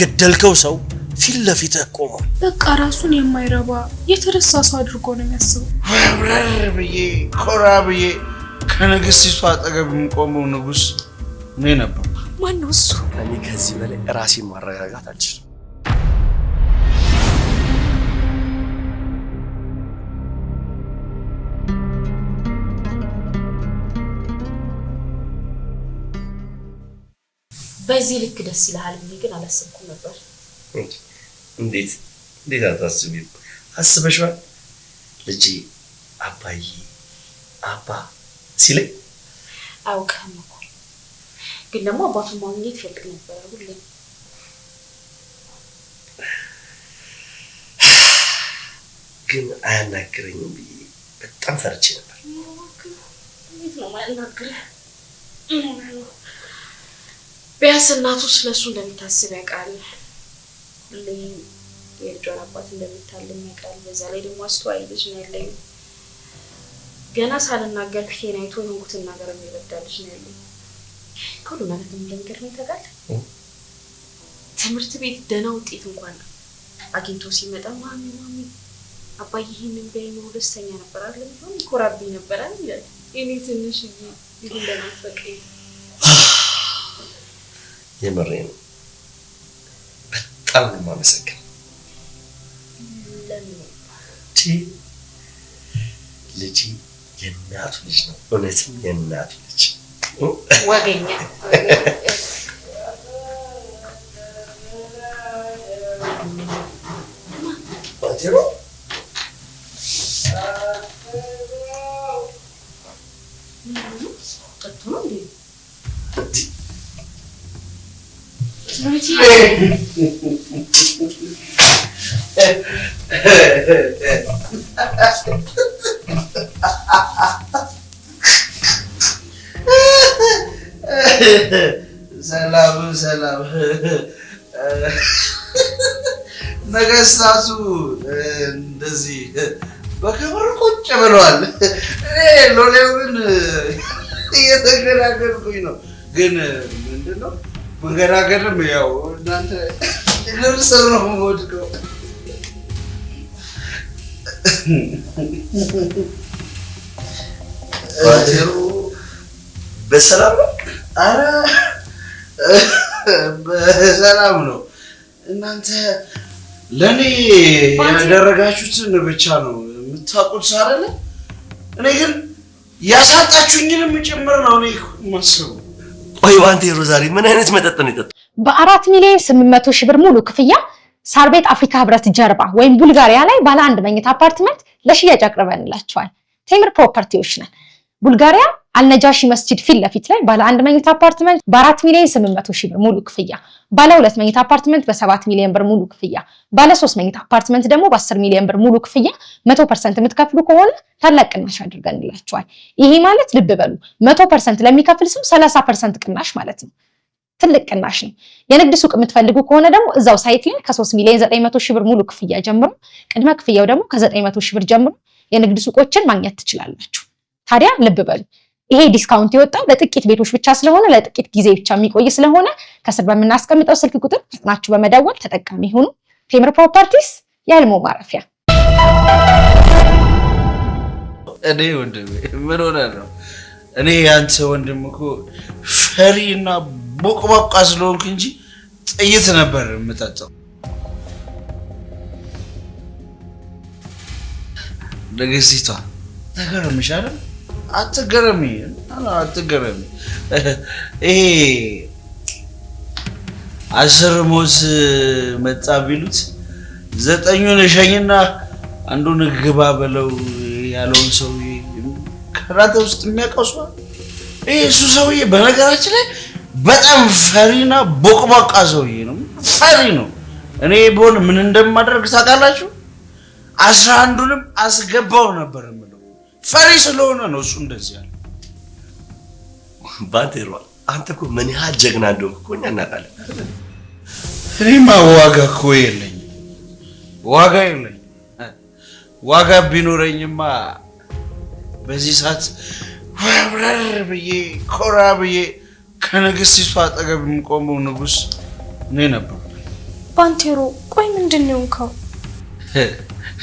የገደልከው ሰው ፊት ለፊትህ ቆሟል። በቃ ራሱን የማይረባ የተረሳ ሰው አድርጎ ነው የሚያስበው። ወብረር ብዬ ኮራ ብዬ ከንግስቲቱ አጠገብ የምቆመው ንጉስ እኔ ነበር። ማን ነው እሱ? እኔ ከዚህ በላይ ራሴን ማረጋጋት አልችልም። በዚህ ልክ ደስ ይላል ብዬ ግን አላሰብኩም ነበር። እንዴት አታስቢም? አስበሽዋል? ልጄ አባዬ አባ ሲለኝ አውቀህም እኮ ግን ደግሞ አባቱን ማግኘት ፈልግ ነበር ሁሌም። ግን አያናግረኝም ብዬ በጣም ፈርቼ ነበር። እንዴት ነው የማያናግረህ? ቢያንስ እናቱ ስለሱ እንደምታስብ ያውቃል። ሁሌም የልጇን አባት እንደምታልም ያውቃል። በዛ ላይ ደግሞ አስተዋይ ልጅ ነው ያለኝ። ገና ሳልናገር ፊቴን አይቶ የሆንኩትን ነገር የሚረዳ ልጅ ነው ያለኝ። ከሁሉ ማለት ነው እንደሚገርመኝ ታውቃለህ? ትምህርት ቤት ደህና ውጤት እንኳን አግኝቶ ሲመጣ ማሚ አባዬ ይሄንን ቢያየው ደስተኛ ነበር አይደል? ቢሆን ይኮራብኝ ነበር አይደል? የኔ ትንሽ ይሄ እንደናፈቀኝ የምሬ ነው። በጣም ነው የማመሰግነው። ልጅ የእናቱ ልጅ ነው። እውነትም የእናቱ ልጅ ወገኛ ባቴሮ ሰላም ነገስታቱ እንደዚህ በክብር ቁጭ ብለዋል። ሎሌው ግን እየተገራገርኩኝ ነው። ግን ምንድነው መንገራገርም ያው እናንተ ልብስር ነው የምወድቀው። ባቴሮ በሰላም ነው? ኧረ በሰላም ነው። እናንተ ለኔ ያደረጋችሁትን ብቻ ነው የምታውቁት አይደለ? እኔ ግን ያሳጣችሁኝንም ጭምር ነው እኔ የማስበው። ቆይ ባንቴሮ ዛሬ ምን አይነት መጠጥ ነው የጠጣው? በ4,800,000 ብር ሙሉ ክፍያ ሳር ቤት አፍሪካ ህብረት ጀርባ ወይም ቡልጋሪያ ላይ ባለ 1 መኝታ አፓርትመንት ለሽያጭ አቅርበንላችኋል። ቴምር ፕሮፐርቲዎች ነን። ቡልጋሪያ አልነጃሺ መስጂድ ፊት ለፊት ላይ ባለ 1 መኝታ አፓርትመንት በ4,800,000 ብር ሙሉ ክፍያ፣ ባለ 2 መኝታ አፓርትመንት በ7 ሚሊዮን ብር ሙሉ ክፍያ፣ ባለ 3 መኝታ አፓርትመንት ደግሞ በ10 ሚሊዮን ብር ሙሉ ክፍያ 100% የምትከፍሉ ከሆነ ታላቅ ቅናሽ አድርገንላችኋል። ይሄ ማለት ልብ በሉ 100% ለሚከፍል ሰው 30% ቅናሽ ማለት ነው። ትልቅ ቅናሽ ነው። የንግድ ሱቅ የምትፈልጉ ከሆነ ደግሞ እዛው ሳይት ላይ ከ3,900,000 ብር ሙሉ ክፍያ ጀምሮ ቅድመ ክፍያው ደግሞ ከ900,000 ብር ጀምሮ የንግድ ሱቆችን ማግኘት ትችላላችሁ። ታዲያ ልብ በሉ ይሄ ዲስካውንት የወጣው ለጥቂት ቤቶች ብቻ ስለሆነ ለጥቂት ጊዜ ብቻ የሚቆይ ስለሆነ ከስር በምናስቀምጠው ስልክ ቁጥር ፈጥናችሁ በመደወል ተጠቃሚ ሁኑ። ቴምር ፕሮፐርቲስ የህልሞ ማረፊያ። እኔ ወንድሜ ምን ሆነ ነው? እኔ ያንተ ወንድም እኮ ፈሪና ቦቅቧቃ ስለሆንክ እንጂ ጥይት ነበር የምጠጣው። ንግስቲቷ ተገረምሽ አይደል? አትገረሚ። ይሄ 10 ሞት መጣ ቢሉት 9ኙን እሸኝና አንዱን ግባ በለው ያለውን ሰውዬ ከራተ ውስጥ የሚያውቀው ሰው ይሄ እሱ ሰውዬ በነገራችን ላይ በጣም ፈሪና ቦቅቧቃ ሰውዬ ነው። ፈሪ ነው። እኔ ብሆን ምን እንደማደርግ ታውቃላችሁ? 11ዱንም አስገባው ነበር የምለው። ፈሪ ስለሆነ ነው እሱ እንደዚህ ያለው። ባንቴሮ አንተ እኮ ምን ያህል ጀግና እንደሆንክ እኮ እኛ እናውቃለን። እኔማ ዋጋ እኮ የለኝም። ዋጋ ቢኖረኝማ በዚህ ሰዓት ወብረር ብዬ ኮራ ብዬ ከንግስቲቱ አጠገብ የምቆመው ንጉስ እኔ ነበር። ባንቴሮ ቆይ ምንድን ነው እንከው?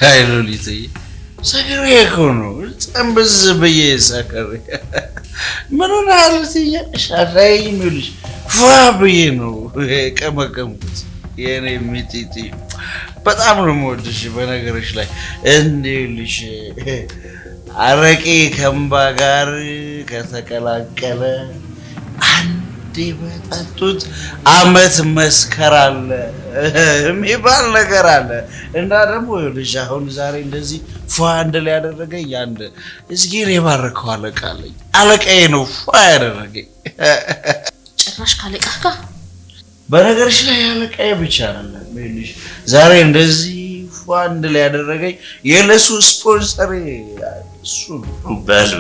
አይ ሎሊትዬ ሰከሬ እኮ ነው ጸምብዝ ብዬ ሰከሬ ምን ሆነሃል ትያለሽ? አታይም ይኸውልሽ ፏ ብዬ ነው ቀመቀምኩት የኔ ሚጢጢ በጣም ነው የምወድሽ በነገርሽ ላይ እንዴልሽ አረቄ ከምባ ጋር ከተቀላቀለ አንዴ በጠጡት አመት መስከር አለ የሚባል ነገር አለ እና ደግሞ ይኸውልሽ አሁን ዛሬ እንደዚህ ፏ እንደለ ያደረገኝ አንድ እዝጊር የባረከው አለቃ አለኝ አለቃዬ ነው ፏ ያደረገኝ ጭራሽ ካለቃህ ጋር በነገርሽ ላይ አለቃዬ ብቻ አይደለም ይኸውልሽ ዛሬ እንደዚህ ፏ እንደለ ያደረገኝ የለሱ ስፖንሰር እሱ በል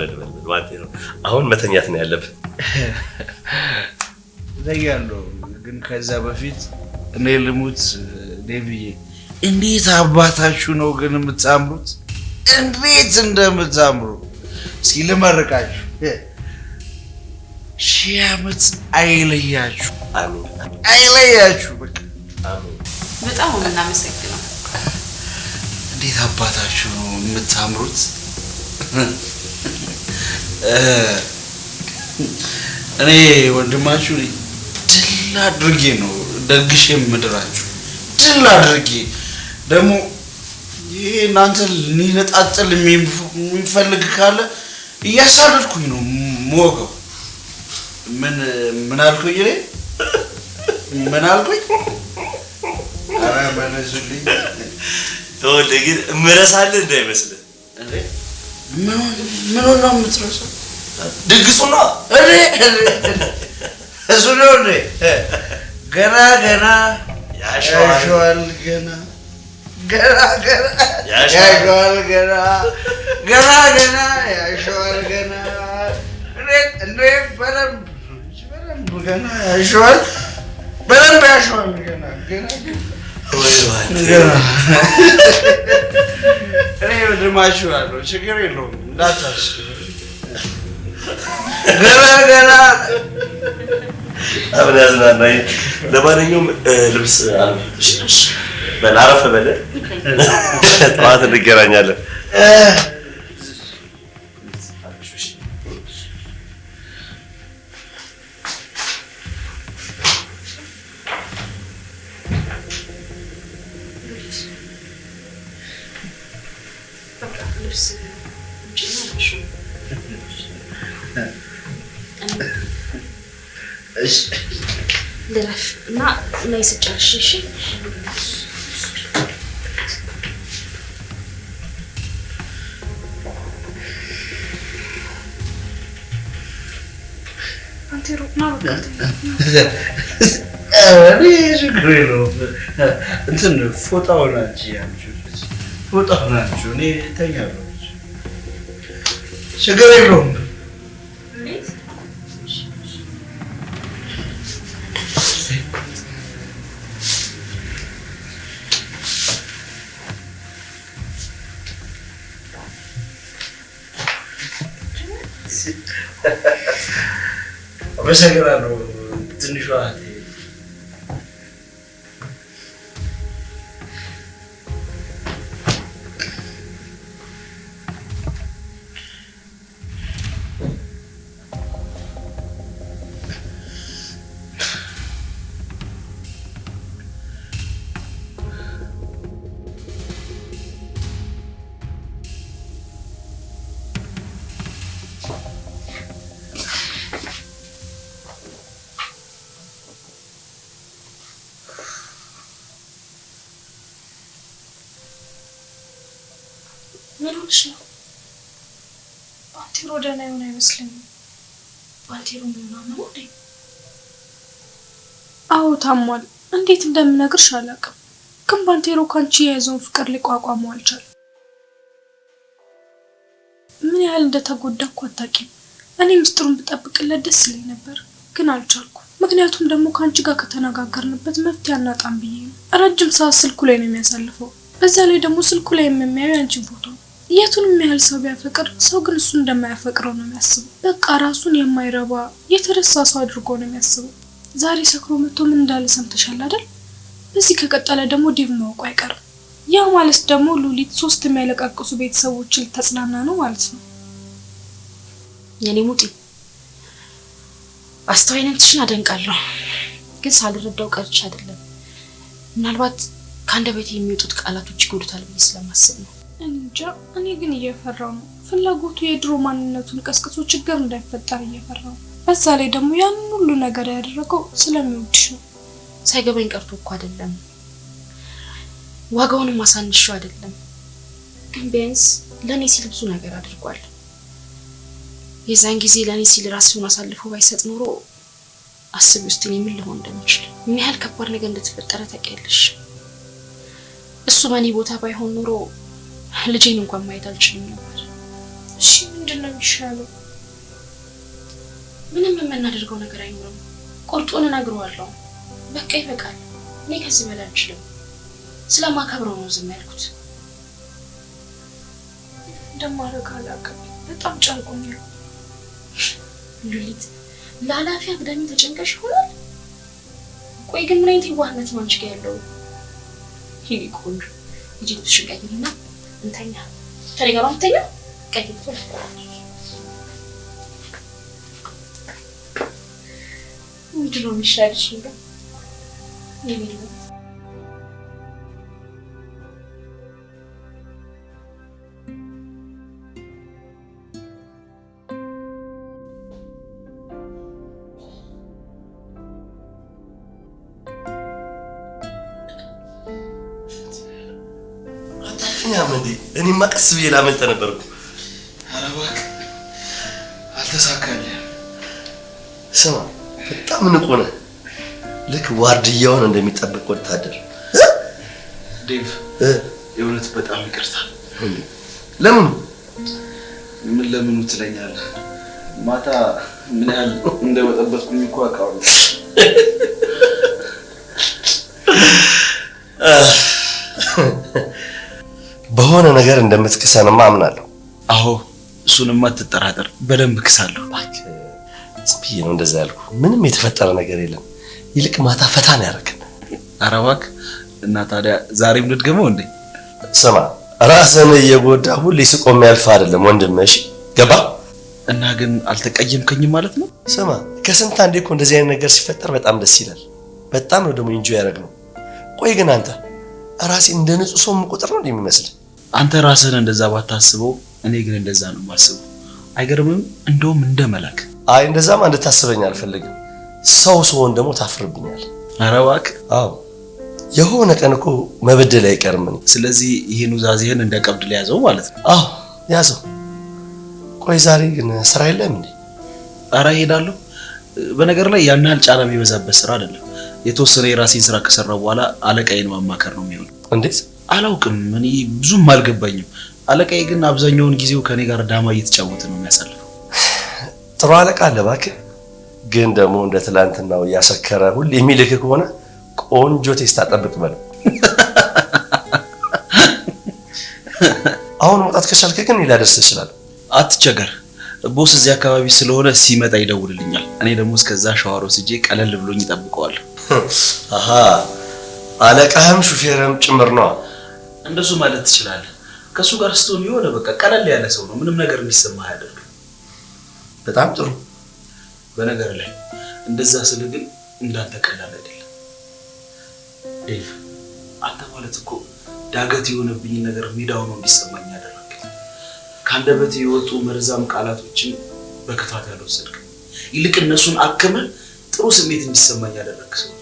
ባንቴሮ አሁን መተኛት ነው ያለብን ዘያለው ግን ከዛ በፊት እኔ ልሙት ዴቪዬ እንዴት አባታችሁ ነው ግን የምታምሩት እንዴት እንደምታምሩ እስኪ ልመርቃችሁ ሺህ ዓመት አይለያችሁ አሜን አይለያችሁ በቃ አሜን በጣም ነው የምናመሰግነው እንዴት አባታችሁ ነው የምታምሩት እኔ ወንድማችሁ ድል አድርጌ ነው ደግሼ የምድራችሁ ድል አድርጌ ደግሞ ይሄ እናንተ ሊነጣጥል የሚፈልግ ካለ እያሳደድኩኝ ነው ሞገው ምን አልኩኝ እኔ ምን አልኩኝ ኧረ መለሱልኝ ተወልደ ግን እምረሳለህ እንዳይመስልህ እንዴ ምን ነው የምትረሳው ድግሱ ነው እሱ ነው እንዴ ገና ያሸዋል ገና ያሸዋል ገና ያሸዋል ገና እንዴ በደንብ ገና ያሸዋል በደንብ ያሸዋል ገና እኔ ወንድማችሁ አለው ችግር የለውም እንዳታስቡ ገና አብረን ያዝናናኝ ለማንኛውም ልብስ አልብሽ በል አረፍ በለ ጠዋት እንገናኛለን ልረፍ እና ላይ ስጨርሽ እሺ ባንቴሮ ና በቃ ችግር የለውም እንትን ፎጣው ናችሁ ያንቺው ፎጣው ናችሁ እኔ እተኛለሁ ችግር የለውም አመሰግናለሁ ትንሿ ምን ሆነሽ ነው? ባንቴሮ ደህና ይሆን አይመስለኝም። ባንቴሮ ምናምን ነው እንዴ? አዎ ታሟል። እንዴት እንደምነግርሽ አላውቅም። ግን ባንቴሮ ካንቺ የያዘውን ፍቅር ሊቋቋመው አልቻለም። ምን ያህል እንደተጎዳ እኮ አታውቂም። እኔ ምስጢሩን ብጠብቅለት ደስ ይለኝ ነበር፣ ግን አልቻልኩም። ምክንያቱም ደግሞ ካንቺ ጋር ከተነጋገርንበት መፍትሄ አናጣም ብዬ ነው። ረጅም ሰዓት ስልኩ ላይ ነው የሚያሳልፈው። በዛ ላይ ደግሞ ስልኩ ላይ የሚያየው ያንቺን ፎቶ። የቱንም ያህል ሰው ቢያፈቅር ሰው ግን እሱ እንደማያፈቅረው ነው የሚያስበው። በቃ ራሱን የማይረባ የተረሳ ሰው አድርጎ ነው የሚያስበው። ዛሬ ሰክሮ መጥቶ ምን እንዳለ ሰምተሻል አይደል? በዚህ ከቀጠለ ደግሞ ዴቭ ማውቁ አይቀርም። ያ ማለት ደግሞ ሉሊት 3 የሚያለቃቅሱ ቤተሰቦችን ልታጽናና ነው ማለት ነው። የኔ ሙጢ አስተዋይነትሽን አደንቃለሁ፣ ግን ሳልረዳው ቀርቼ አይደለም። ምናልባት ከአንደበቴ የሚወጡት ቃላቶች ይጎዱታል ብዬ ስለማስብ ነው። እንጃ። እኔ ግን እየፈራው ነው። ፍላጎቱ የድሮ ማንነቱን ቀስቅሶ ችግር እንዳይፈጠር እየፈራው። በዛ ላይ ደግሞ ያን ሁሉ ነገር ያደረገው ስለሚወድሽ ነው። ሳይገባኝ ቀርቶ እኮ አይደለም፣ ዋጋውንም ማሳንሽው አይደለም። ግን ቢያንስ ለኔ ሲል ብዙ ነገር አድርጓል። የዛን ጊዜ ለኔ ሲል ራሱን አሳልፎ ባይሰጥ ኖሮ አስቢ ውስጥ እኔ ምን ልሆን እንደምችል፣ ምን ያህል ከባድ ነገር እንደተፈጠረ ታውቂያለሽ። እሱ በኔ ቦታ ባይሆን ኖሮ ልጄን እንኳን ማየት አልችልም ነበር። እሺ ምንድነው የሚሻለው? ምንም የምናደርገው ነገር አይኖርም። ቁርጡን እነግረዋለሁ። በቃ ይበቃል። እኔ ከዚህ በላይ አልችልም። ስለማከብረው ነው ዝም ያልኩት። እንደማደርግ አላውቅም። በጣም ጨንቆኛል። ሉሊት ለኃላፊ አግዳሚ ተጨንቀሽ ይሆናል። ቆይ ግን ምን አይነት የዋህነት ነው አንቺ ጋር ያለው? ይሄ ቆንጆ ልጅ ልብስሽን ቀይሪና እንተኛ። ተረጋጋ። እንተኛ። ቀይሪ። ምንድን ነው የሚሻልሽ ነገር? የሌለው እኔማ ቀስ ብዬ ላመልጥ ነበርኩ። ኧረ እባክህ አልተሳካልህም። ስማ በጣም ንቁ ነህ። ልክ ዋርድያውን እንደሚጠብቅ ወታደር። ዴቭ የእውነት በጣም ይቅርታ። ለምኑ? ምን ለምኑ ትለኛለህ? ማታ ምን ያህል እንደበጠበጥኩኝ እኮ አውቃለሁ። በሆነ ነገር እንደምትክሰንማ አምናለሁ። አዎ እሱንማ አትጠራጠር፣ በደንብ ክሳለሁ። እባክህ ዝም ብዬ ነው እንደዛ ያልኩ። ምንም የተፈጠረ ነገር የለም። ይልቅ ማታ ፈታ ነው ያደረግን። ኧረ እባክህ እና ታዲያ ዛሬም ልድገመው እንዴ? ስማ ራስህን እየጎዳ ሁሌ ስቆ የሚያልፍ አይደለም ወንድም። እሺ ገባ? እና ግን አልተቀየምከኝም ማለት ነው? ስማ ከስንት አንዴ እኮ እንደዚህ አይነት ነገር ሲፈጠር በጣም ደስ ይላል። በጣም ነው ደግሞ ኢንጆይ ያደረግነው። ቆይ ግን አንተ ራሴን እንደ ንጹህ ሰው የምቆጥር ነው እንደሚመስል? አንተ ራስህን እንደዛ ባታስበው፣ እኔ ግን እንደዛ ነው የማስበው። አይገርምም? እንደውም እንደ መላክ። አይ እንደዛማ እንድታስበኝ አልፈልግም። ሰው ስሆን ደግሞ ታፍርብኛል። ኧረ እባክህ። አዎ የሆነ ቀን እኮ መበደል አይቀርም። ስለዚህ ይሄን ውዛዜህን እንደ ቀብድ ሊያዘው ማለት ነው? አዎ ያዘው። ቆይ ዛሬ ግን ስራ የለም እንዴ? ኧረ እሄዳለሁ። በነገር ላይ ያን ያህል ጫና የሚበዛበት ስራ አይደለም። የተወሰነ የራሴን ስራ ከሰራው በኋላ አለቃዬን ማማከር ነው የሚሆነው። እንዴት? አላውቅም፣ እኔ ብዙም አልገባኝም። አለቃዬ ግን አብዛኛውን ጊዜው ከኔ ጋር ዳማ እየተጫወተ ነው የሚያሳልፈው። ጥሩ አለቃ አለ እባክህ። ግን ደግሞ እንደ ትላንትናው እያሰከረ ሁሌ የሚልክ ከሆነ ቆንጆ ቴስት አጠብቅ በለው። አሁን መውጣት ከቻልክ ግን ሊያደርስ ይችላል። አትቸገር። ቦስ እዚህ አካባቢ ስለሆነ ሲመጣ ይደውልልኛል። እኔ ደግሞ እስከዛ ሻወር ወስጄ ቀለል ብሎኝ እጠብቀዋለሁ። አሃ አለቃህም ሹፌርም ጭምር ነው። እንደሱ ማለት ትችላለህ። ከሱ ጋር ስትሆን የሆነ በቃ ቀለል ያለ ሰው ነው። ምንም ነገር የሚሰማህ አይደለም። በጣም ጥሩ። በነገር ላይ እንደዛ ስል ግን እንዳንተ ቀላል አይደለም ዴቭ። አንተ ማለት እኮ ዳገት የሆነብኝ ነገር ሜዳው ነው እንዲሰማኝ ያደረግህ። ከአንደበቴ የወጡ መርዛም ቃላቶችን በክፋት ያልወሰድክ፣ ይልቅ እነሱን አክመህ ጥሩ ስሜት እንዲሰማኝ ያደረግህ ሰው።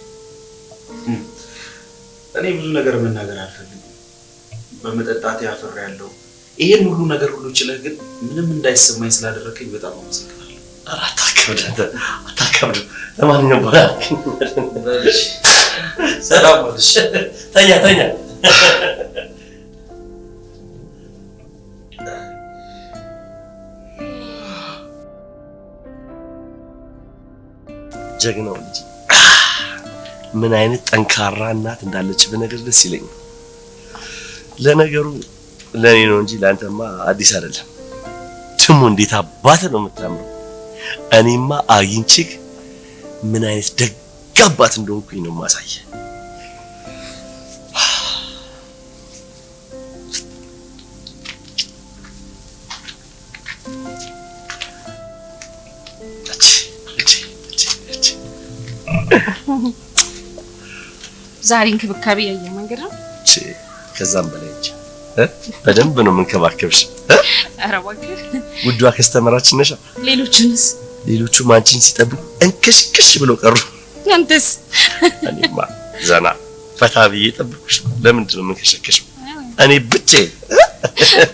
እኔ ብዙ ነገር መናገር አልፈልግም። በመጠጣት ያፈራለሁ። ይሄን ሁሉ ነገር ሁሉ ችለህ ግን ምንም እንዳይሰማኝ ስላደረከኝ በጣም አመሰግናለሁ። አታከብድ። ለማንኛውም በኋላ ሰላም ወልሽ። ተኛ ተኛ። ጀግናው ልጅ ምን አይነት ጠንካራ እናት እንዳለች በነገር ደስ ይለኛል። ለነገሩ ለኔ ነው እንጂ ላንተማ አዲስ አይደለም። ትሙ እንዴት አባት ነው የምታምረው። እኔማ አግኝቼክ ምን አይነት ደግ አባት እንደሆንኩኝ ነው ማሳየ። ዛሬ እንክብካቤ ያየ መንገድ ነው። ከዛም በላይ እንጂ በደንብ ነው የምንከባከብሽ። ኧረ እባክህ ውዷ ከስተመራችን ነሽ። ሌሎቹም አንቺን ሲጠብቁ እንክሽክሽ ብለው ቀሩ። አንተስ? እኔማ ዘና ፈታ ብዬ ጠብቁሽ። ለምንድን ነው የምንከሸከሽው? እኔ ብቻዬን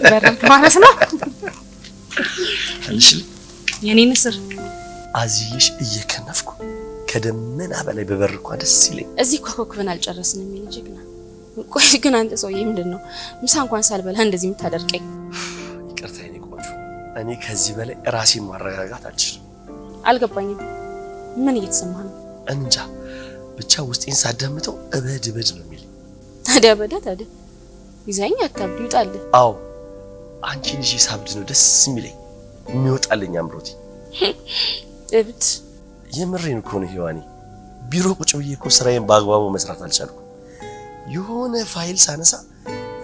በረክ ማለት ነው። አልሽ የኔ ንስር አዚሽ እየከነፍኩ ከደመና በላይ በበርኳ ደስ ይለኝ። እዚህ እኮ ኮክብን አልጨረስንም የኔ ጀግና። ቆይ ግን አንተ ሰውዬ ምንድን ነው ምሳ እንኳን ሳልበላ እንደዚህ የምታደርቀኝ? ይቅርታ የኔ ቆንጆ፣ እኔ ከዚህ በላይ ራሴን ማረጋጋት አልችልም። አልገባኝም። ምን እየተሰማህ ነው? እንጃ ብቻ ውስጤን ሳዳምጠው እበድ ነው የሚል። ታዲያ ይዛኝ አታብድ ይውጣል። አዎ አንቺን ይዤ ሳብድ ነው ደስ የሚለኝ የሚወጣልኝ አምሮቴ። እብድ የምሬን እኮ ነው ሔዋኔ። ቢሮ ቁጭ ብዬ እኮ ስራዬን በአግባቡ መስራት አልቻልኩም። የሆነ ፋይል ሳነሳ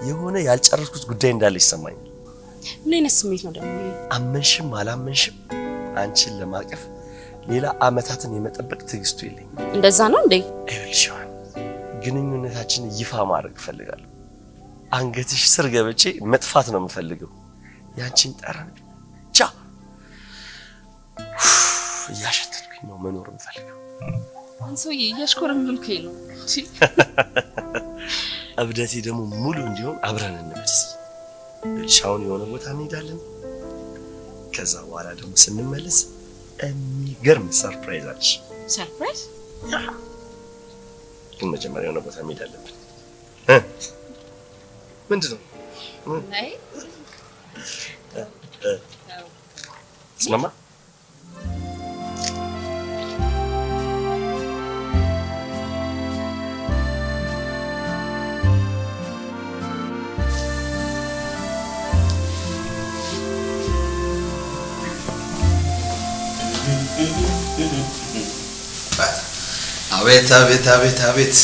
የሆነ ያልጨረስኩት ጉዳይ እንዳለ ይሰማኛል። ምን አይነት ስሜት ነው ደግሞ ይሄ? አመንሽም አላመንሽም አንቺን ለማቀፍ ሌላ አመታትን የመጠበቅ ትዕግስቱ የለኝም። እንደዛ ነው እንዴ? ይኸውልሽ ሔዋን፣ ግንኙነታችንን ይፋ ማድረግ እፈልጋለሁ። አንገትሽ ስር ገብቼ መጥፋት ነው የምፈልገው። ያንቺን ጠረን ብቻ እያሸተትኩኝ ነው መኖር የምፈልገው። አንሶዬ እያሽኮረመምከኝ ነው። እብደቴ ደግሞ ሙሉ እንዲሆን አብረን እንበልስ። ብቻውን የሆነ ቦታ እንሄዳለን። ከዛ በኋላ ደግሞ ስንመለስ የሚገርም ሰርፕራይዝ አለሽ። ሰርፕራይዝ? ግን መጀመሪያ የሆነ ቦታ መሄድ አለብን። ምንድን ነው? አይ ስማማ አቤት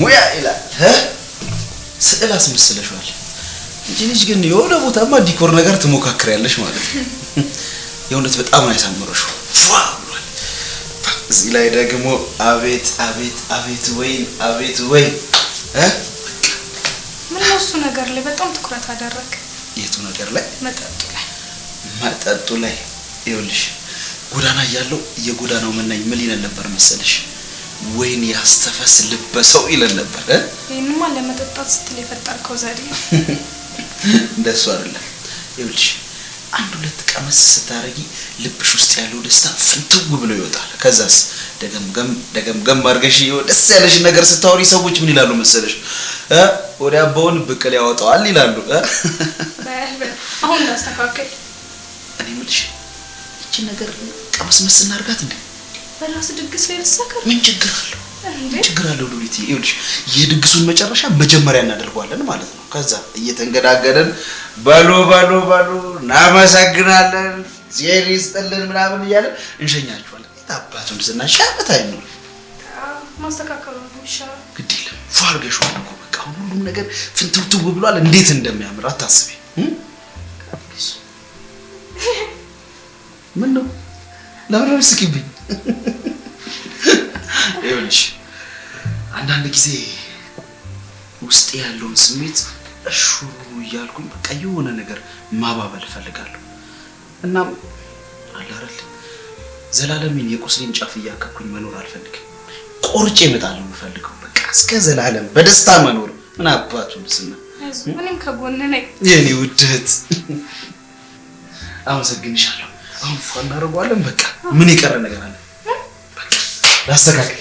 ሙያ ይላል። ስዕል አስመስለሽዋል እንጂ ልጅ ግን የሆነ ቦታማ ዲኮር ነገር ትሞካክሪያለሽ ማለት ነው። የእውነት በጣም ነው ያሳምረሽው። ፏ ብሏል። እዚህ ላይ ደግሞ አቤት ወይ ምን ነው እሱ ነገር ላይ በጣም ትኩረት አደረክ? የቱ ነገር ላይ? መጠጡ ላይ። ይኸውልሽ ጎዳና እያለሁ የጎዳናው መናኝ ምን ይለን ነበር መሰለሽ? ወይን ያስተፈስ ልበሰው ይለን ነበር። ይሄንማ ለመጠጣት ስትል የፈጠርከው ዘዴ እንደሱ አይደለም። ይኸውልሽ አንድ ሁለት ቀመስ ስታረጊ ልብሽ ውስጥ ያለው ደስታ ፍንትው ብሎ ይወጣል። ከዛስ ደገምገም አድርገሽ ደስ ያለሽ ነገር ስታወሪ ሰዎች ምን ይላሉ መሰለሽ? ወዲያ አባውን ብቅል ያወጣዋል ይላሉ። አሁን እንዳስተካከል እኔ የምልሽ እቺ ነገር ቀመስመስ እናርጋት እንዴ? በራስ ድግስ ላይ ልትሰከር ምን ችግር አለው? ችግር አለው ሉሊት። ይኸውልሽ የድግሱን መጨረሻ መጀመሪያ እናደርገዋለን ማለት ነው። ከዛ እየተንገዳገደን ባሎ እናመሰግናለን ዜሪ ይስጥልን ምናምን እያለን እንሸኛችኋለን። ታባቱን ስናሻበት አይኖር ማስተካከሉ ይሻላል። ግድ የለም ፏ አድርገሽዋል እኮ በቃ ሁሉም ነገር ፍንትውትው ብሏል። እንዴት እንደሚያምር አታስቢ። ምን ነው ለምን ስቂብኝ? ይኸውልሽ አንዳንድ ጊዜ ውስጥ ያለውን ስሜት እሹሩ እያልኩኝ በቃ የሆነ ነገር ማባበል እፈልጋለሁ። እናም አለ አይደል ዘላለምን የቁስሌን ጫፍ እያከኩኝ መኖር አልፈልግም። ቆርጬ እመጣለሁ የምፈልገው በቃ እስከ ዘላለም በደስታ መኖር። ምን አባቱ ልስና ምንም ከጎን ነኝ የኔ ውድት። አመሰግንሻለሁ። አሁን ፏ እናደርገዋለን። በቃ ምን የቀረ ነገር አለ? በቃ ላስተካክል።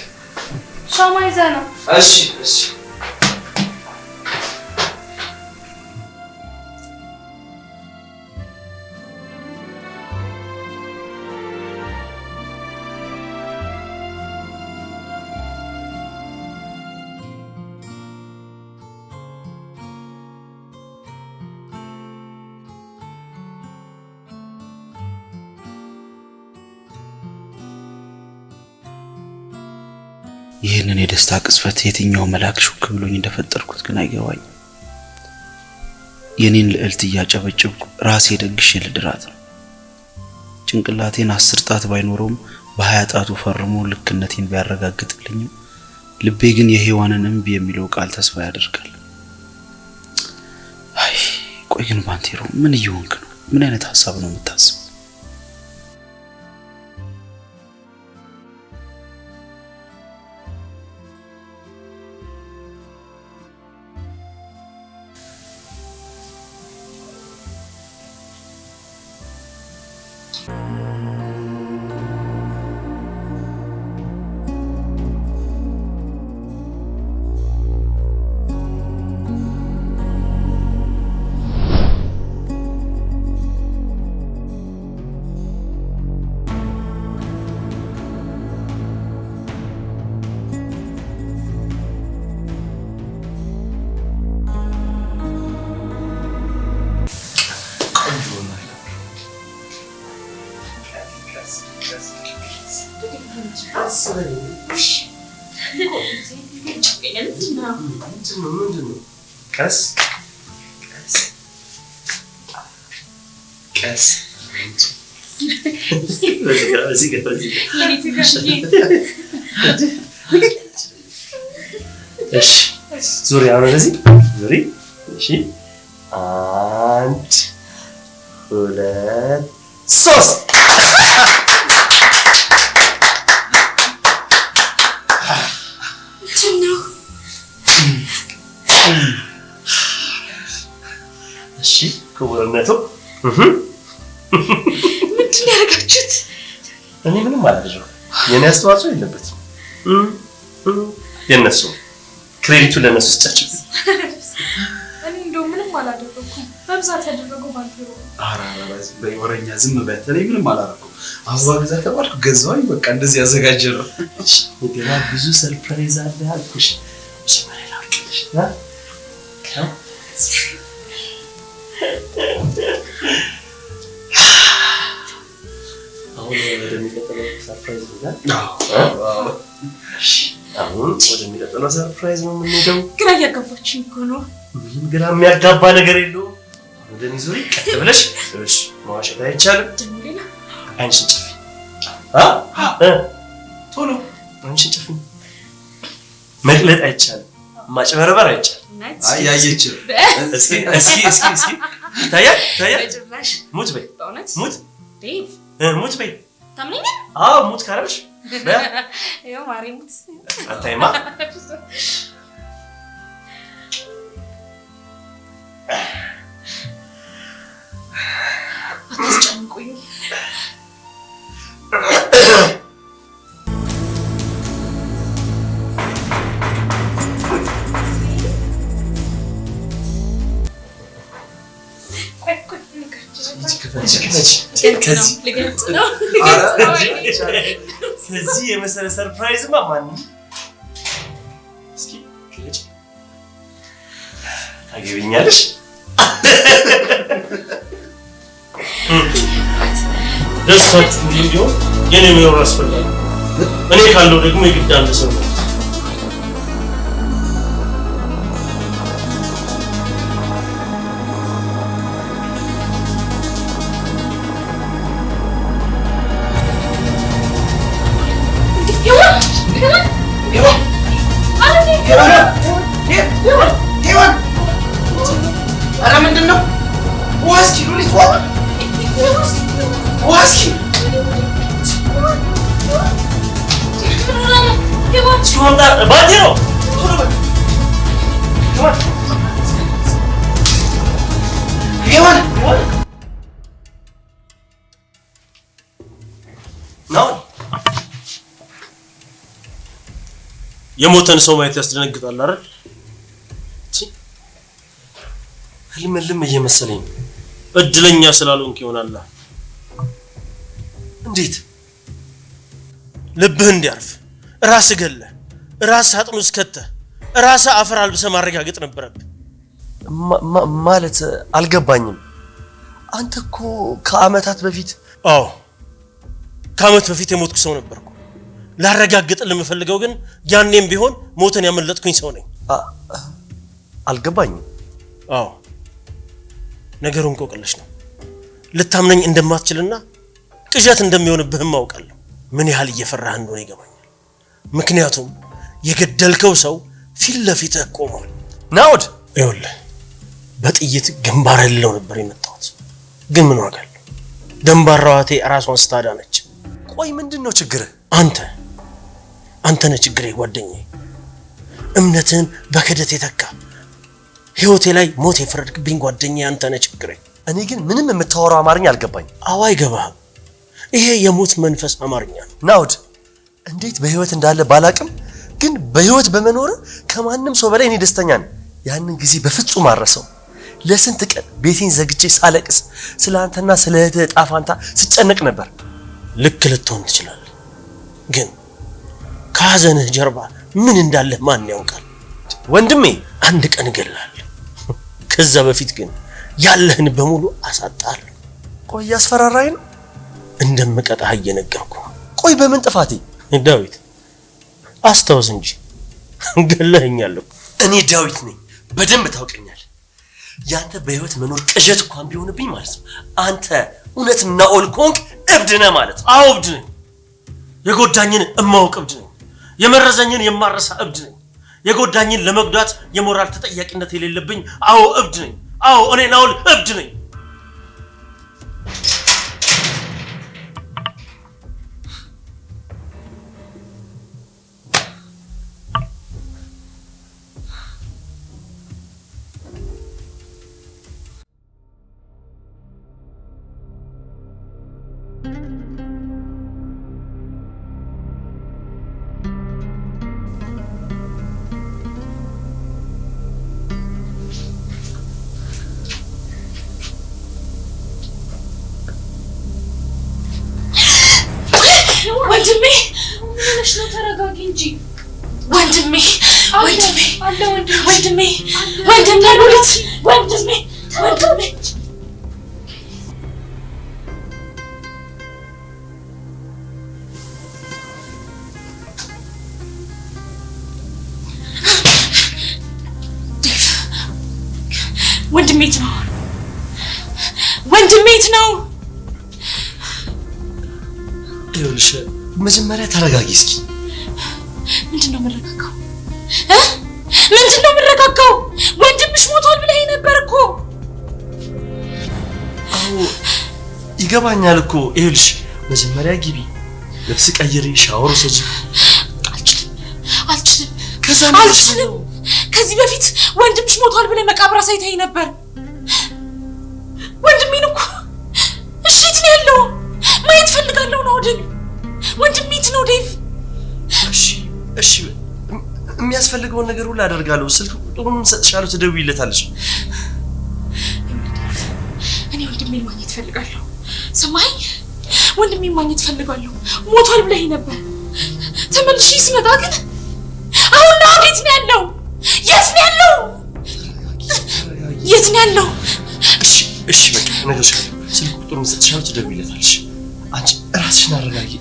ሻማ ይዘህ ነው? እሺ ይህንን የደስታ ቅጽበት የትኛው መልአክ ሹክ ብሎኝ እንደፈጠርኩት ግን አይገባኝ። የኔን ልዕልት እያጨበጨብኩ ራሴ ደግሼ ልድራት ነው። ጭንቅላቴን 10 ጣት ባይኖረውም በሀያጣቱ ፈርሞ ልክነቴን ቢያረጋግጥልኝም ልቤ ግን የሔዋንን እምቢ የሚለው ቃል ተስፋ ያደርጋል። አይ ቆይ ግን ባንቴሮ ምን እየሆንክ ነው? ምን አይነት ሐሳብ ነው የምታስበው? ዙሪያ ነው ለዚህ ዙሪ እሺ 1 2 3 እሺ ክቡርነቱ ምንድን ነው ያደረጋችሁት? እኔ ምንም አላደረኩም። የኔ አስተዋጽኦ የለበትም። የነሱ ክሬዲቱ ለነሱ ስጫቸው። እኔ እንደው ምንም አላደረኩም። በብዛት ያደረገው ባንቴሮ። በወረኛ ዝም በል። እኔ ምንም አላደረኩም። አበባ ግዛ ተባልኩ ገዛሁኝ። በቃ እንደዚህ ያዘጋጀ ነው። ገና ብዙ ሰርፕራይዝ አለ አልኩሽ። እሺ ማለት አልኩሽ ና አሁን ወደሚቀጥለው ሰርፕራይዝ ነው የምንሄደው። ግራ እያጋባችኝ እኮ ነው። ምንም ግራ የሚያጋባ ነገር የለውም። ወደ እኔ ዙሪ ቀጥ ብለሽ እሺ፣ መዋሸት አይቻልም። አይንሽን ጨፍኝ። ቶሎ አይንሽን ጨፍኝ። መግለጥ አይቻልም። ማጭበርበር አይቻልም። አይ ያየችው እስኪ ታያ ሙት በይ ሙት ሙት በይ ታምነኝ? አዎ ሙት ካረብሽ ያው ማሪ ሙት አታይማ አትጨንቁኝ። ከዚህ የመሰለ ሰርፕራይዝማ ማንም እስኪ ግለጭ ታገቢኛለሽ። ደስታችሁ እንዲሆን የኔ መኖር አስፈላጊ። እኔ ካለው ደግሞ የግድ አንድ ሰው ነው። የሞተን ሰው ማየት ያስደነግጣል አይደል? ህልም እየመሰለኝ ነው። እድለኛ ስላልሆንክ ይሆናል። እንዴት ልብህ እንዲያርፍ ራስ ገለ ራስ አጥኑ እስከተ ራስ አፈር አልብሰ ማረጋገጥ ነበረብህ። ማለት አልገባኝም። አንተ እኮ ከአመታት በፊት አዎ ከአመት በፊት የሞትኩ ሰው ነበርኩ። ላረጋግጥ ለምፈልገው ግን ያኔም ቢሆን ሞተን ያመለጥኩኝ ሰው ነኝ። አልገባኝም። አዎ ነገሩ እንቆቅልሽ ነው። ልታምነኝ እንደማትችልና ቅዠት እንደሚሆንብህም አውቃለሁ። ምን ያህል እየፈራህ እንደሆነ ይገባኛል። ምክንያቱም የገደልከው ሰው ፊት ለፊትህ ቆሟል። ናኦድ ይኸውልህ በጥይት ግንባር ልለው ነበር የመጣሁት፣ ግን ምን ዋጋ አለው? ደንባራዋቴ ራሷን ስታዳነች። ቆይ ምንድነው ችግርህ? አንተ ነህ ችግሬ ጓደኛዬ። እምነትህን በክደት የተካ ህይወቴ ላይ ሞት የፈረድክብኝ ጓደኛዬ አንተ ነህ ችግሬ። እኔ ግን ምንም የምታወራው አማርኛ አልገባኝም። አዎ አይገባህም። ይሄ የሞት መንፈስ አማርኛ ነው። ናኦድ እንዴት በህይወት እንዳለ ባላቅም ግን በህይወት በመኖር ከማንም ሰው በላይ እኔ ደስተኛ ነኝ። ያንን ጊዜ በፍጹም አረሰው። ለስንት ቀን ቤቴን ዘግቼ ሳለቅስ ስለ አንተና ስለ እህትህ ዕጣ ፈንታ ስጨነቅ ነበር። ልክ ልትሆን ትችላለህ፣ ግን ከሐዘንህ ጀርባ ምን እንዳለ ማን ያውቃል? ወንድሜ አንድ ቀን እገልሃለሁ። ከዛ በፊት ግን ያለህን በሙሉ አሳጣለሁ። ቆይ ያስፈራራኝ ነው? እንደምቀጣህ እየነገርኩህ። ቆይ በምን ጥፋቴ? ዳዊት አስታውስ እንጂ ገለኸኛለሁ። እኔ ዳዊት ነኝ፣ በደንብ ታውቀኛለህ። ያንተ በህይወት መኖር ቅዠት እንኳን ቢሆንብኝ ማለት ነው። አንተ እውነት ናኦል ኮንክ እብድ ነህ ማለት ነው። አዎ እብድ ነኝ። የጎዳኝን እማውቅ እብድ ነኝ። የመረዘኝን የማረሳ እብድ ነኝ። የጎዳኝን ለመጉዳት የሞራል ተጠያቂነት የሌለብኝ አዎ እብድ ነኝ። አዎ እኔ ናኦል እብድ ነኝ። ወንድሜ ምንሽ ነው? ተረጋጊ እንጂ ወንድሜ ወንድሜ ወንድሜ ወንድሜ ሉሊት ወንድሜ ወንድሜ ወንድሜት ነው ወንድሜት ነው። ይኸውልሽ መጀመሪያ ተረጋጊ እስኪ። ምንድነው የምረጋጋው? ምንድነው የምረጋጋው? ወንድምሽ ሞቷል ብለኸኝ ነበር እኮ። አዎ ይገባኛል እኮ። ይኸውልሽ መጀመሪያ ግቢ፣ ልብስ ቀይሪ፣ ሻወር ውሰጂ። አልችልም ከዛ አልችልም። ከዚህ በፊት ወንድምሽ ሞቷል ብለህ መቃብር አሳይተኸኝ ነበር። ወንድሜን እኮ እሺ፣ የት ነው ያለው? ማየት ፈልጋለሁ ነው ወንድም ወንድሜ የት ነው ዴቭ? እሺ የሚያስፈልገውን ነገር ሁሉ አደርጋለሁ። ስልክ ቁጥሩን ሰጥሻለሁ፣ ትደውይለታለሽ። እኔ ወንድሜን ማግኘት ፈልጋለሁ። ሰማኝ? ወንድሜን ማግኘት ፈልጋለሁ። ሞቷል ብለኸኝ ነበር። ተመልሼ ስመጣ ግን አሁን ነው የት ነው ያለው? የት ነው ያለው? የት ነው ያለው? እሺ በቃ እነግርሻለሁ። ስልክ ቁጥሩን ሰጥሻለሁ፣ ትደውይለታለሽ። አንቺ ራስሽን አረጋጊ።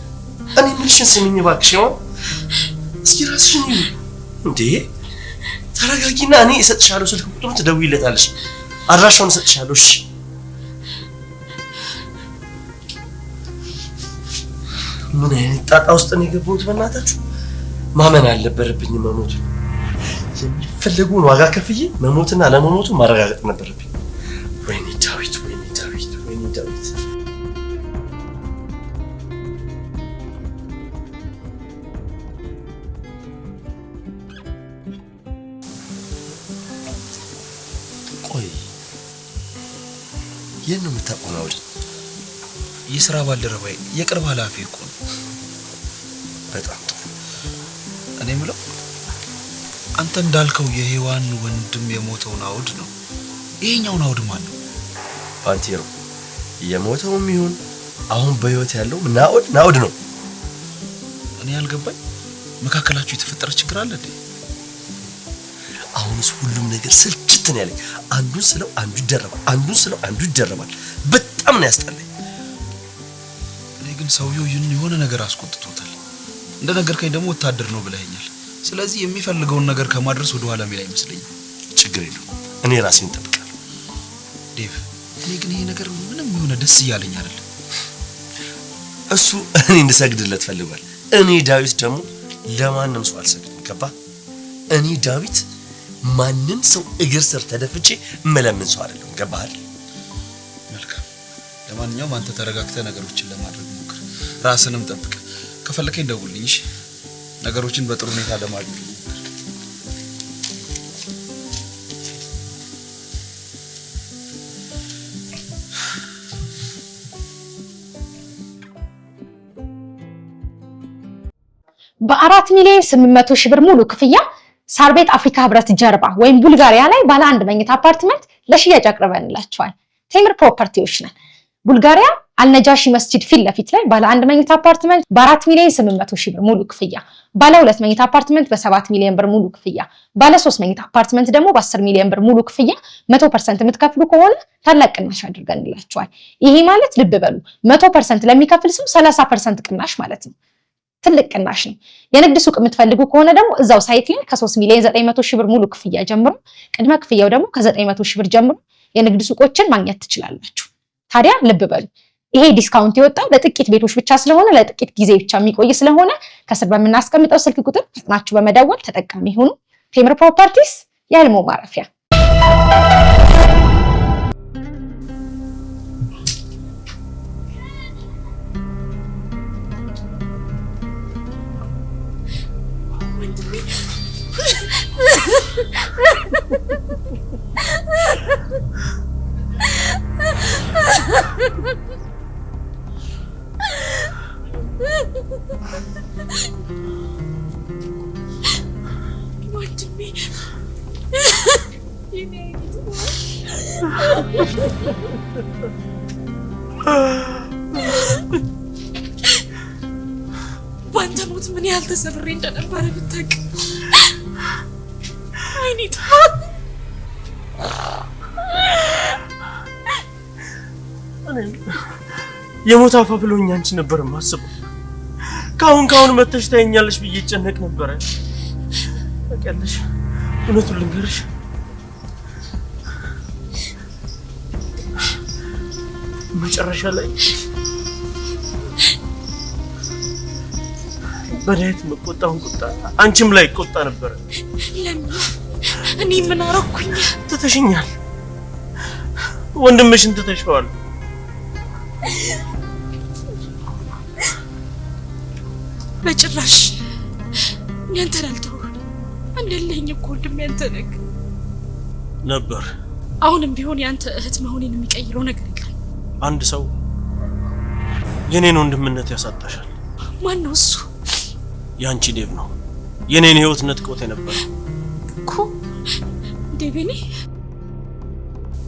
እኔ ምንሽን ስሚኝ እባክሽ። ይሆን እስኪ ራስሽን ይዩ እንዴ። ተረጋጊና እኔ እሰጥሻለሁ ስልክ ቁጥሩን ትደውይለታለሽ። አድራሻውን እሰጥሻለሁ። እሺ ምን አይነት ጣጣ ውስጥ ነው የገባሁት? በእናታችሁ ማመን አልነበረብኝም። መሞቱ የሚፈለጉን ዋጋ ከፍዬ መሞትና ለመሞቱ ማረጋገጥ ነበረብኝ። ወይኔ ዳዊት፣ ወይኔ ዳዊት፣ ወይኔ ዳዊት። ቆይ የት ነው የምታውቀው? ናኦድ የሥራ ባልደረባዬ የቅርብ ኃላፊ እኮ ነው። በጣም ጥሩ። እኔ የምለው አንተ እንዳልከው የሔዋን ወንድም የሞተው ናኦድ ነው። ይሄኛው ናኦድ ማን ነው? ፓንቴሮ የሞተውም ይሁን አሁን በህይወት ያለው ናኦድ ነው። እኔ ያልገባኝ መካከላችሁ የተፈጠረ ችግር አለ እንዴ? አሁንስ ሁሉም ነገር ስልችት ነው ያለኝ። አንዱን ስለው አንዱ ይደረባል፣ አንዱን ስለው አንዱ ይደረባል። በጣም ነው ያስጠላኝ። እኔ ግን ሰውየው የሆነ ነገር አስቆጥቶታል። እንደ ነገርከኝ ደግሞ ወታደር ነው ብለኸኛል። ስለዚህ የሚፈልገውን ነገር ከማድረስ ወደ ኋላ የሚል አይመስለኝም። ችግር የለውም፣ እኔ ራሴን እጠብቃለሁ። ዴቭ፣ እኔ ግን ይሄ ነገር ምንም የሆነ ደስ እያለኝ አይደለም። እሱ እኔ እንድሰግድለት ፈልጓል። እኔ ዳዊት ደግሞ ለማንም ሰው አልሰግድም። ገባ? እኔ ዳዊት ማንም ሰው እግር ስር ተደፍቼ መለምን ሰው አይደለም። ገባህ? መልካም። ለማንኛውም አንተ ተረጋግተህ ነገሮችን ለማድረግ ሞክር። ራስንም ጠብቅ። ከፈለከኝ ደውልልኝ። እሺ? ነገሮችን በጥሩ ሁኔታ ለማድረግ ሞክር። በ4 ሚሊዮን 800 ሺህ ብር ሙሉ ክፍያ ሳር ቤት አፍሪካ ህብረት ጀርባ ወይም ቡልጋሪያ ላይ ባለ 1 መኝታ አፓርትመንት ለሽያጭ አቅርበንላችኋል። ቴምር ፕሮፐርቲዎች ነን። ቡልጋሪያ አልነጃሺ መስጂድ ፊት ለፊት ላይ ባለ 1 መኝታ አፓርትመንት በ4 ሚሊዮን 800 ሺህ ብር ሙሉ ክፍያ፣ ባለ 2 መኝታ አፓርትመንት በ7 ሚሊዮን ብር ሙሉ ክፍያ፣ ባለ 3 መኝታ አፓርትመንት ደግሞ በ10 ሚሊዮን ብር ሙሉ ክፍያ 100% የምትከፍሉ ከሆነ ታላቅ ቅናሽ አድርገንላችኋል። ይሄ ማለት ልብ በሉ 100% ለሚከፍል ሰው 30% ቅናሽ ማለት ነው። ትልቅ ቅናሽ ነው። የንግድ ሱቅ የምትፈልጉ ከሆነ ደግሞ እዛው ሳይት ላይ ከ3 ሚሊዮን 900 ሺህ ብር ሙሉ ክፍያ ጀምሮ ቅድመ ክፍያው ደግሞ ከ900 ሺህ ብር ጀምሮ የንግድ ሱቆችን ማግኘት ትችላላችሁ። ታዲያ ልብ በሉ ይሄ ዲስካውንት የወጣው ለጥቂት ቤቶች ብቻ ስለሆነ ለጥቂት ጊዜ ብቻ የሚቆይ ስለሆነ ከስር በምናስቀምጠው ስልክ ቁጥር ፈጥናችሁ በመደወል ተጠቃሚ ሁኑ። ቴምር ፕሮፐርቲስ የህልሞ ማረፊያ። ባንተ ሞት ምን ያህል ተሰብሬ እንደነበረ ብታውቅ። አይኔ የሞት አፋ ብሎኝ አንቺ ነበር ማስበው። ካሁን መተሽ ታየኛለሽ ብዬ ጨነቅ ነበር። ታውቂያለሽ፣ እውነቱን ልንገርሽ መጨረሻ ላይ በዳይት መቆጣውን ቁጣ አንቺም ላይ ቆጣ ነበር። ለምን እኔ ምን አረኩኝ? ትተሽኛል። ወንድምሽን ትተሽዋል። በጭራሽ ያንተ አልተው እንደለኝ እኮ ወንድሜ ያንተ ነበር። አሁንም ቢሆን ያንተ እህት መሆኔን የሚቀይረው ነገር የለም። አንድ ሰው የኔን ወንድምነት ያሳጣሻል። ማን ነው እሱ? ያንቺ ዴቭ ነው። የኔን ህይወት ነጥቆት የነበረ እኮ ዴቭኔ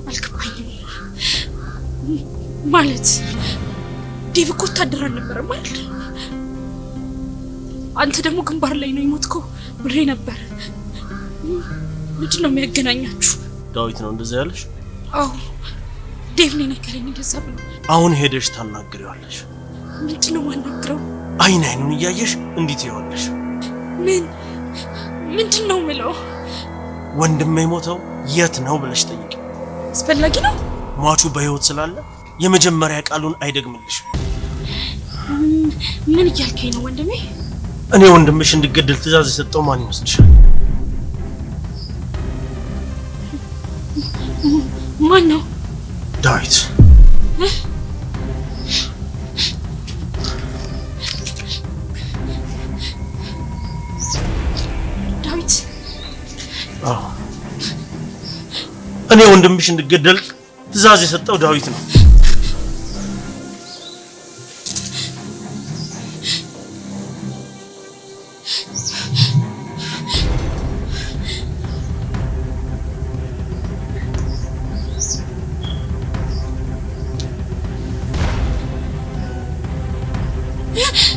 አልገባኝም። ማለት ዴቭ እኮ ወታደር አልነበረም ማለት ነው። አንተ ደግሞ ግንባር ላይ ነው የሞትከው ብሬ ነበር። ምንድን ነው የሚያገናኛችሁ? ዳዊት ነው እንደዛ ያለሽ? አዎ ዴቭ ነው ነገረኝ እንደዛ ብሎ። አሁን ሄደሽ ታናግሪዋለሽ። ምንድን ነው ማናግረው? አይኑን እያየሽ እንዴት ይሆንልሽ? ምንድን ነው የምለው? ወንድሜ ሞተው የት ነው ብለሽ ጠይቂ። አስፈላጊ ነው? ሟቹ በህይወት ስላለ የመጀመሪያ ቃሉን አይደግምልሽ። ምን እያልከኝ ነው ወንድሜ? እኔ ወንድምሽ እንዲገደል ትዕዛዝ የሰጠው ማን ይመስልሻል? ማን ነው? ዳዊት። ዳዊት? አዎ፣ እኔ ወንድምሽ እንዲገደል ትዕዛዝ የሰጠው ዳዊት ነው። Yeah.